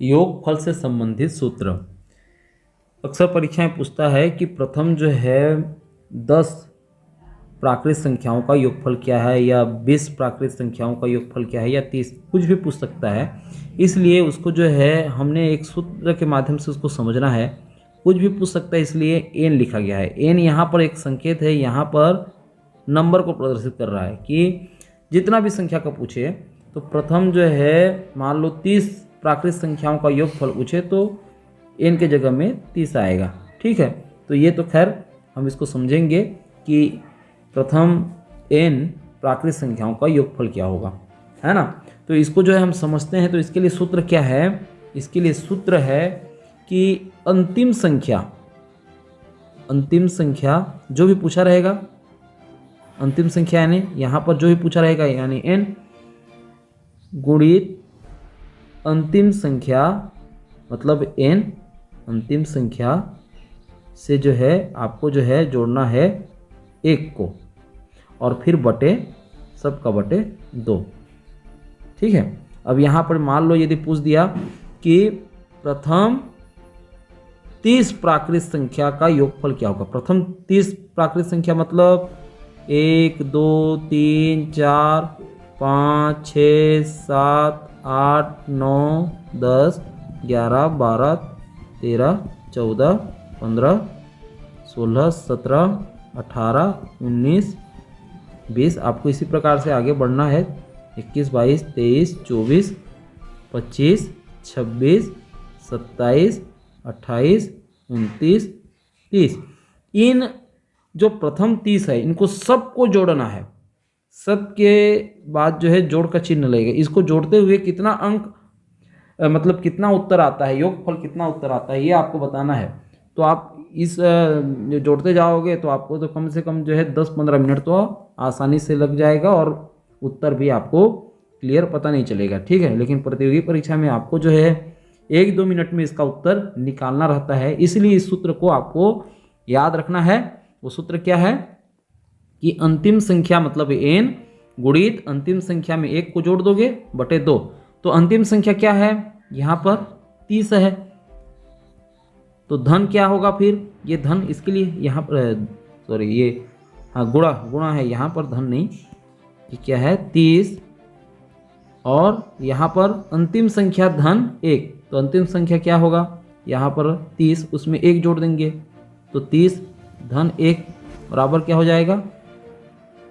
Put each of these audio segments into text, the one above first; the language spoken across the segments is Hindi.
योगफल से संबंधित सूत्र। अक्सर परीक्षा में पूछता है कि प्रथम जो है 10 प्राकृत संख्याओं का योगफल क्या है, या 20 प्राकृत संख्याओं का योगफल क्या है, या 30, कुछ भी पूछ सकता है। इसलिए उसको जो है हमने एक सूत्र के माध्यम से उसको समझना है। कुछ भी पूछ सकता है, इसलिए एन लिखा गया है। एन यहाँ पर एक संकेत है, यहाँ पर नंबर को प्रदर्शित कर रहा है कि जितना भी संख्या का पूछे तो प्रथम जो है मान लो 30 प्राकृत संख्याओं का योगफल पूछे तो एन के जगह में 30 आएगा। ठीक है, तो ये तो खैर हम इसको समझेंगे कि प्रथम एन प्राकृत संख्याओं का योगफल क्या होगा, है ना। तो इसको जो है हम समझते हैं। तो इसके लिए सूत्र क्या है? इसके लिए सूत्र है कि अंतिम संख्या जो भी पूछा रहेगा, अंतिम संख्या यानी यहाँ पर जो भी पूछा रहेगा यानी एन गुणित अंतिम संख्या, मतलब एन अंतिम संख्या से जो है आपको जो है जोड़ना है 1 को, और फिर बटे सबका बटे 2। ठीक है, अब यहाँ पर मान लो यदि पूछ दिया कि प्रथम 30 प्राकृत संख्या का योगफल क्या होगा। प्रथम 30 प्राकृत संख्या मतलब 1 2 3 4 5 6 7 8 9 10 11 12 13 14 15 16 17 18 19 20। आपको इसी प्रकार से आगे बढ़ना है। 21 22 23 24 25 26 27 28 29 30। इन जो प्रथम 30 है इनको सबको जोड़ना है। सबके बाद जो है जोड़ का चिन्ह लगेगा। इसको जोड़ते हुए कितना अंक मतलब कितना उत्तर आता है, योगफल कितना उत्तर आता है, ये आपको बताना है। तो आप इस जोड़ते जाओगे तो आपको तो कम से कम जो है 10-15 मिनट तो आसानी से लग जाएगा और उत्तर भी आपको क्लियर पता नहीं चलेगा। ठीक है, लेकिन प्रतियोगी परीक्षा में आपको जो है 1-2 मिनट में इसका उत्तर निकालना रहता है। इसलिए इस सूत्र को आपको याद रखना है। वो सूत्र क्या है कि अंतिम संख्या मतलब एन गुणित अंतिम संख्या में 1 को जोड़ दोगे बटे 2। तो अंतिम संख्या क्या है? यहाँ पर 30 है, तो धन क्या होगा फिर? ये धन इसके लिए यहाँ पर सॉरी ये हाँ गुणा है, यहाँ पर धन नहीं, ये क्या है 30, और यहाँ पर अंतिम संख्या धन 1। तो अंतिम संख्या क्या होगा? यहाँ पर 30, उसमें 1 जोड़ देंगे तो 30 धन 1 बराबर क्या हो जाएगा?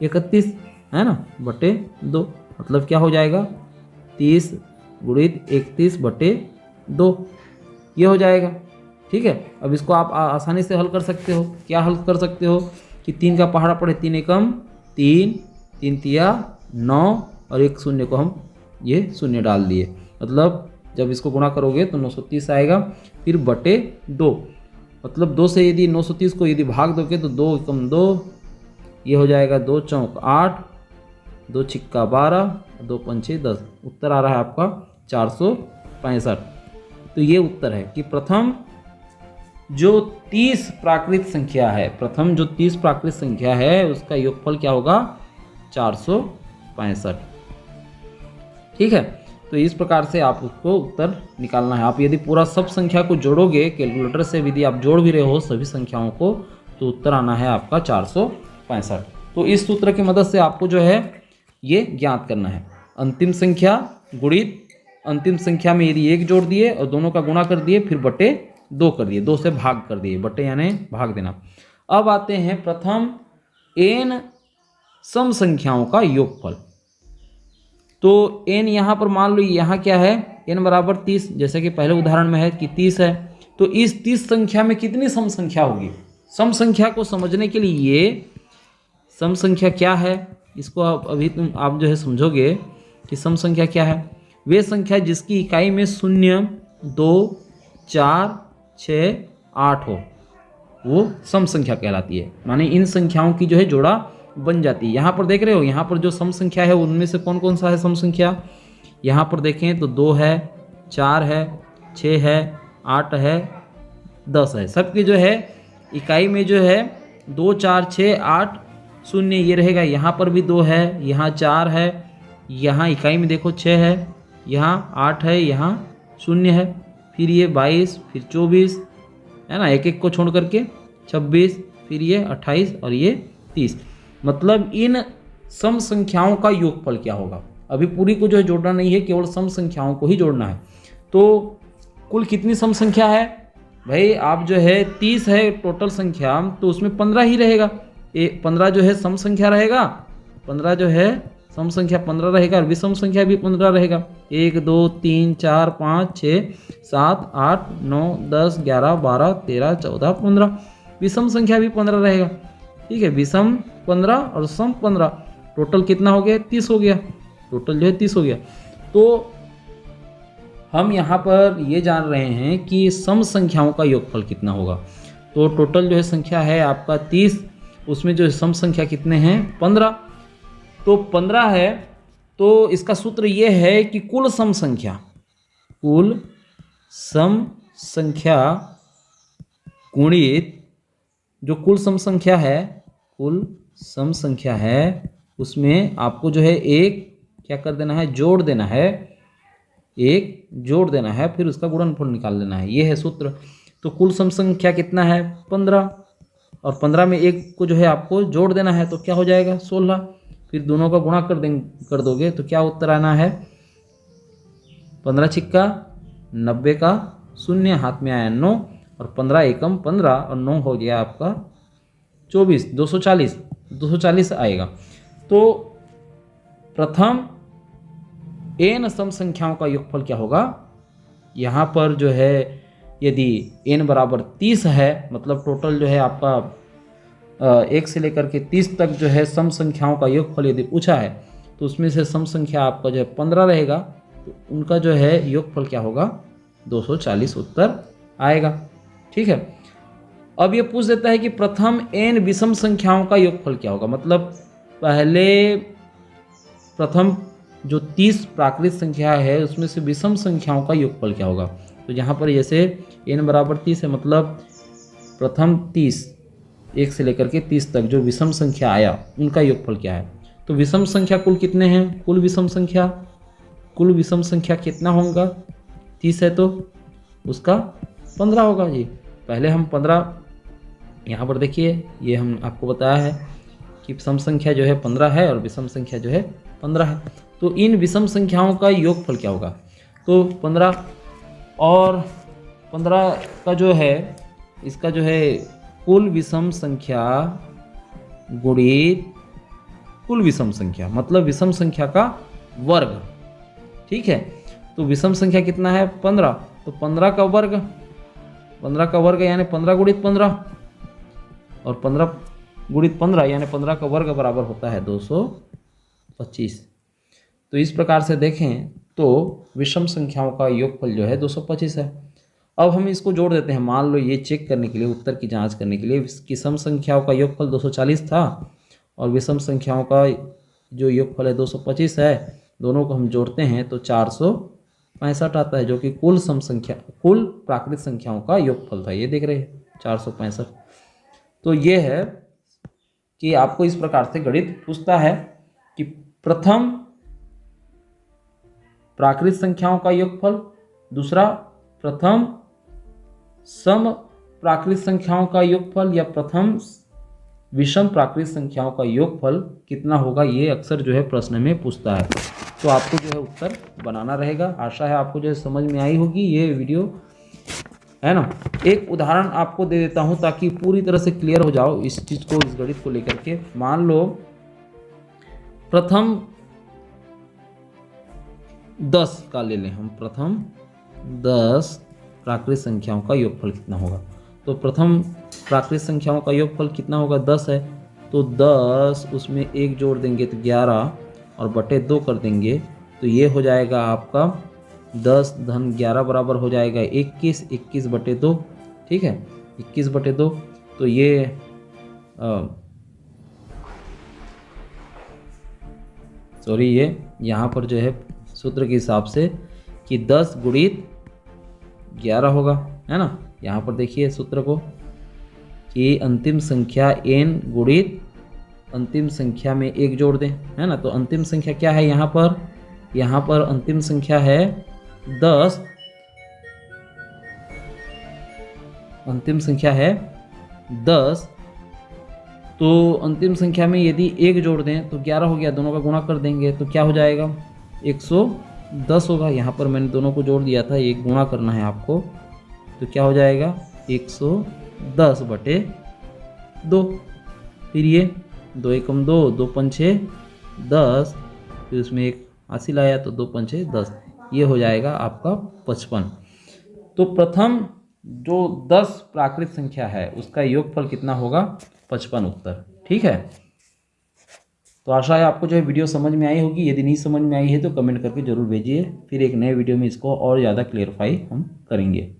31, है ना, बटे 2। मतलब क्या हो जाएगा? 30 गुणित 31 बटे 2, ये हो जाएगा। ठीक है, अब इसको आप आसानी से हल कर सकते हो। क्या हल कर सकते हो कि 3 का पहाड़ा पड़े 3 एकम 3, 3 तिया 9 और 1 शून्य को हम ये शून्य डाल दिए। मतलब जब इसको गुणा करोगे तो 930 आएगा, फिर बटे 2। मतलब 2 से यदि 930 को यदि भाग दोगे तो 2 एकम 2, ये हो जाएगा 2 चौक 8, 2 छिक्का 12, 2 पंचे 10। उत्तर आ रहा है आपका 465। तो ये उत्तर है कि प्रथम जो 30 प्राकृत संख्या है, प्रथम जो 30 प्राकृत संख्या है उसका योगफल क्या होगा? 465। ठीक है, तो इस प्रकार से आप उसको उत्तर निकालना है। आप यदि पूरा सब संख्या को जोड़ोगे कैलकुलेटर से, यदि आप जोड़ भी रहे हो सभी संख्याओं को, तो उत्तर आना है आपका 465। तो इस सूत्र की मदद से आपको जो है ये ज्ञात करना है। अंतिम संख्या गुणित अंतिम संख्या में यदि 1 जोड़ दिए और दोनों का गुणा कर दिए, फिर बटे 2 कर दिए, 2 से भाग कर दिए, बटे यानी भाग देना। अब आते हैं प्रथम n सम संख्याओं का योगफल। तो n यहाँ पर मान लो यहाँ क्या है? n बराबर 30, जैसे कि पहले उदाहरण में है कि 30 है। तो इस 30 संख्या में कितनी सम संख्या होगी? सम संख्या को समझने के लिए ये सम संख्या क्या है इसको आप जो है समझोगे कि सम संख्या क्या है। वे संख्या जिसकी इकाई में 0, 2, 4, 6, 8 हो, वो सम संख्या कहलाती है। माने इन संख्याओं की जो है जोड़ा बन जाती है। यहाँ पर देख रहे हो, यहाँ पर जो सम संख्या है उनमें से कौन कौन सा है सम संख्या? यहाँ पर देखें तो 2 है, 4 है, 6 है, 8 है, 10 है। सबकी जो है इकाई में जो है 2, 4, 6, 8, 0 ये रहेगा। यहाँ पर भी 2 है, यहाँ 4 है, यहाँ इकाई में देखो 6 है, यहाँ 8 है, यहाँ शून्य है, फिर ये 22, फिर 24 है ना, एक एक को छोड़ करके 26, फिर ये 28 और ये 30। मतलब इन सम संख्याओं का योगफल क्या होगा। अभी पूरी को जो है जोड़ना नहीं है, केवल सम संख्याओं को ही जोड़ना है। तो कुल कितनी सम संख्या है भाई, आप जो है 30 है टोटल संख्या, तो उसमें 15 ही रहेगा। 15 जो है सम संख्या रहेगा, 15 जो है सम संख्या 15 रहेगा, और विषम संख्या भी 15 रहेगा। 1 2 3 4 5 6 7 8 9 10 11 12 13 14 15, विषम संख्या भी 15 रहेगा। ठीक है, विषम 15 और सम 15, टोटल कितना हो गया, 30 हो गया। टोटल जो है 30 हो गया। तो हम यहाँ पर ये जान रहे हैं कि सम संख्याओं का योगफल कितना होगा। तो टोटल जो है संख्या है आपका 30, उसमें जो सम संख्या कितने हैं, 15। तो 15 है, तो इसका सूत्र ये है कि कुल सम संख्या गुणित जो कुल सम संख्या है उसमें आपको जो है एक क्या कर देना है, जोड़ देना है, एक जोड़ देना है, फिर उसका गुणनफल निकाल लेना है। ये है सूत्र। तो कुल सम संख्या कितना है, 15, और 15 में एक को जो है आपको जोड़ देना है, तो क्या हो जाएगा, 16। फिर दोनों का गुणा कर दोगे तो क्या उत्तर आना है, 15 छिक्का 90 का शून्य, हाथ में आया 9, और 15 एकम 15 और 9 हो गया आपका 24, 240 आएगा। तो प्रथम n सम संख्याओं का योगफल क्या होगा। यहाँ पर जो है यदि n बराबर 30 है, मतलब टोटल जो है आपका 1 से लेकर के 30 तक जो है सम संख्याओं का योगफल यदि पूछा है, तो उसमें से सम संख्या आपका जो है 15 रहेगा, तो उनका जो है योगफल क्या होगा, 240 उत्तर आएगा। ठीक है, अब ये पूछ देता है कि प्रथम n विषम संख्याओं का योगफल क्या होगा। मतलब पहले प्रथम जो 30 प्राकृत संख्या है उसमें से विषम संख्याओं का योगफल क्या होगा। तो यहाँ पर जैसे n बराबर 30 है, मतलब प्रथम 30 1 से लेकर के 30 तक जो विषम संख्या आया उनका योगफल क्या है। तो विषम संख्या कुल कितने हैं, कुल विषम संख्या कितना होगा, 30 है तो उसका 15 होगा जी। पहले हम 15, यहाँ पर देखिए ये हम आपको बताया है कि सम संख्या जो है 15 है और विषम संख्या जो है 15 है। तो इन विषम संख्याओं का योगफल क्या होगा। तो 15 और 15 का जो है, इसका जो है कुल विषम संख्या गुणित कुल विषम संख्या, मतलब विषम संख्या का वर्ग। ठीक है, तो विषम संख्या कितना है, 15, तो 15 का वर्ग यानी 15 गुणित 15, और 15 गुणित 15 यानी 15 का वर्ग बराबर होता है 225। तो इस प्रकार से देखें तो विषम संख्याओं का योगफल जो है 225 है। अब हम इसको जोड़ देते हैं, मान लो ये चेक करने के लिए, उत्तर की जांच करने के लिए कि सम संख्याओं का योगफल 240 था और विषम संख्याओं का जो योगफल है 225 है, दोनों को हम जोड़ते हैं तो 465 आता है, जो कि कुल प्राकृत संख्याओं का योगफल था। ये देख रहे हैं 465। तो ये है कि आपको इस प्रकार से गणित पूछता है कि प्रथम प्राकृत संख्याओं का योगफल, दूसरा प्रथम सम प्राकृत संख्याओं का योगफल या प्रथम विषम प्राकृत संख्याओं का योगफल कितना होगा, ये अक्सर जो है प्रश्न में पूछता है। तो आपको जो है उत्तर बनाना रहेगा। आशा है आपको जो है समझ में आई होगी ये वीडियो, है ना। एक उदाहरण आपको दे देता हूं ताकि पूरी तरह से क्लियर हो जाओ इस चीज़ को, इस गणित को लेकर के। मान लो प्रथम 10 का ले लें हम, प्रथम 10 प्राकृत संख्याओं का योगफल कितना होगा। तो प्रथम प्राकृत संख्याओं का योगफल कितना होगा, 10 है, तो 10 उसमें 1 जोड़ देंगे तो 11 और बटे 2 कर देंगे, तो ये हो जाएगा आपका 10 धन 11 बराबर हो जाएगा 21, 21 बटे 2। ठीक है, 21 बटे 2, तो ये ये यहाँ पर जो है सूत्र के हिसाब से कि 10 गुणित 11 होगा, है ना। यहाँ पर देखिए सूत्र को कि अंतिम संख्या n गुणित अंतिम संख्या में 1 जोड़ दें, है ना। तो अंतिम संख्या क्या है यहाँ पर अंतिम संख्या है 10, अंतिम संख्या है 10, तो अंतिम संख्या में यदि 1 जोड़ दें तो 11 हो गया, दोनों का गुणा कर देंगे तो क्या हो जाएगा 110 होगा। यहाँ पर मैंने दोनों को जोड़ दिया था, एक गुणा करना है आपको, तो क्या हो जाएगा 110/2। फिर ये 2 एकम 2, 2 पंचे 10, फिर उसमें एक हासिल आया तो 2 पंचे 10, ये हो जाएगा आपका 55। तो प्रथम जो 10 प्राकृत संख्या है उसका योगफल कितना होगा 55 उत्तर। ठीक है, तो आशा है आपको जो है वीडियो समझ में आई होगी। यदि नहीं समझ में आई है तो कमेंट करके जरूर भेजिए, फिर एक नए वीडियो में इसको और ज़्यादा क्लियरफाई हम करेंगे।